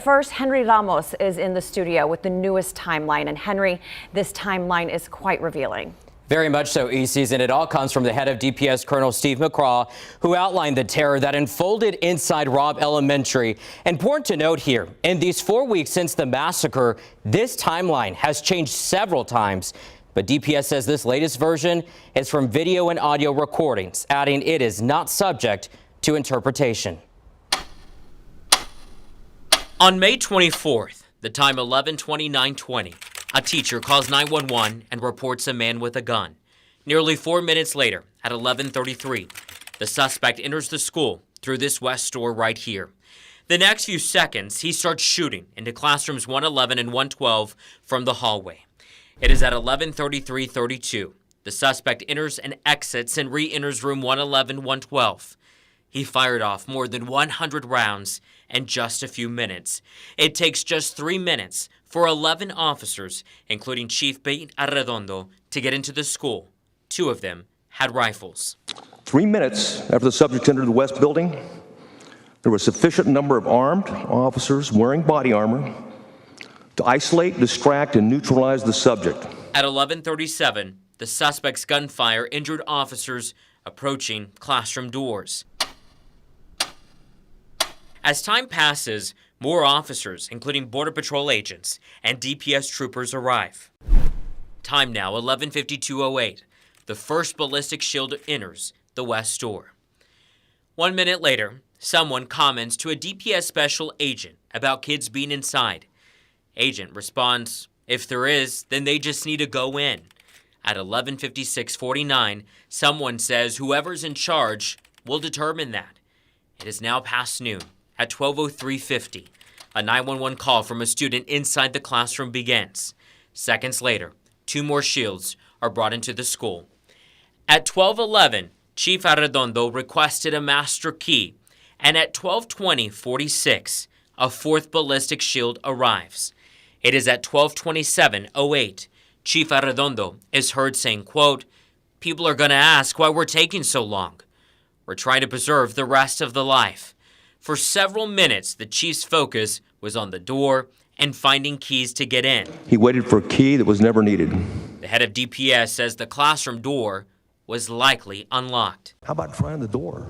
First, Henry Ramos is in the studio with the newest timeline. And Henry, this timeline is quite revealing. Very much so, Isis, and it all comes from the head of DPS, Colonel Steve McCraw, who outlined the terror that unfolded inside Robb Elementary. Important to note here, in these 4 weeks since the massacre, this timeline has changed several times. But DPS says this latest version is from video and audio recordings, adding it is not subject to interpretation. On May 24th, the time 11:29:20, a teacher calls 911 and reports a man with a gun. Nearly 4 minutes later, at 11:33, the suspect enters the school through this west door right here. The next few seconds, he starts shooting into classrooms 111 and 112 from the hallway. It is at 11:33:32. The suspect enters and exits and re-enters room 111, 112. He fired off more than 100 rounds in just a few minutes. It takes just 3 minutes for 11 officers, including Chief Pete Arredondo, to get into the school. 2 of them had rifles. 3 minutes after the subject entered the west building, there was a sufficient number of armed officers wearing body armor to isolate, distract, and neutralize the subject. At 11:37, the suspect's gunfire injured officers approaching classroom doors. As time passes, more officers, including Border Patrol agents and DPS troopers, arrive. Time now 11:52:08. The first ballistic shield enters the west door. 1 minute later, someone comments to a DPS special agent about kids being inside. Agent responds, "If there is, then they just need to go in." At 11:56:49, someone says whoever's in charge will determine that. It is now past noon. At 12:03:50, a 911 call from a student inside the classroom begins. Seconds later, 2 more shields are brought into the school. At 12:11, Chief Arredondo requested a master key, and at 12:20:46, a 4th ballistic shield arrives. It is at 12:27:08, Chief Arredondo is heard saying, quote, "People are going to ask why we're taking so long. We're trying to preserve the rest of the life." For several minutes, the chief's focus was on the door and finding keys to get in. He waited for a key that was never needed. The head of DPS says the classroom door was likely unlocked. How about trying the door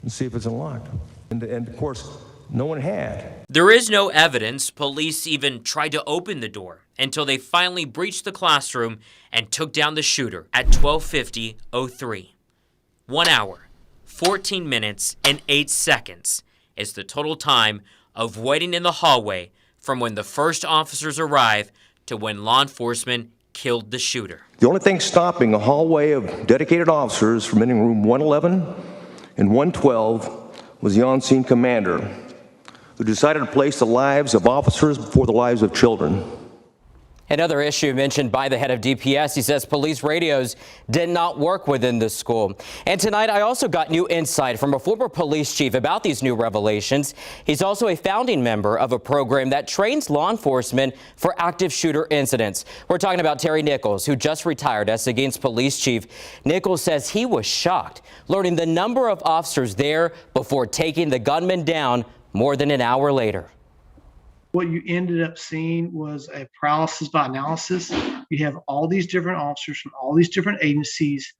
and see if it's unlocked? And of course, no one had. There is no evidence police even tried to open the door until they finally breached the classroom and took down the shooter at 12:50:03. 1 hour, 14 minutes, and 8 seconds is the total time of waiting in the hallway from when the first officers arrived to when law enforcement killed the shooter. The only thing stopping a hallway of dedicated officers from entering room 111 and 112 was the on-scene commander, who decided to place the lives of officers before the lives of children. Another issue mentioned by the head of DPS, he says police radios did not work within the school. And tonight, I also got new insight from a former police chief about these new revelations. He's also a founding member of a program that trains law enforcement for active shooter incidents. We're talking about Terry Nichols, who just retired as Seguin's police chief. Nichols says he was shocked learning the number of officers there before taking the gunman down more than an hour later. What you ended up seeing was a paralysis by analysis. You have all these different officers from all these different agencies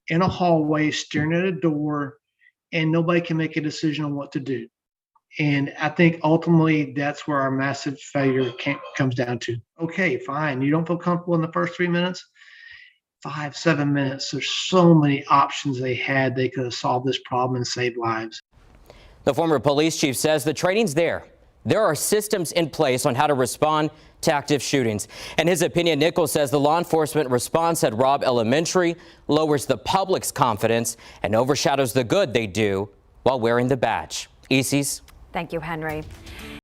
in a hallway staring at a door, and nobody can make a decision on what to do. And I think ultimately that's where our massive failure comes down to. Okay, fine. You don't feel comfortable in the first 3 minutes? 5, 7 minutes. There's so many options they had. They could have solved this problem and saved lives. The former police chief says the training's there. There are systems in place on how to respond to active shootings. In his opinion, Nichols says the law enforcement response at Robb Elementary lowers the public's confidence and overshadows the good they do while wearing the badge. Isis. Thank you, Henry.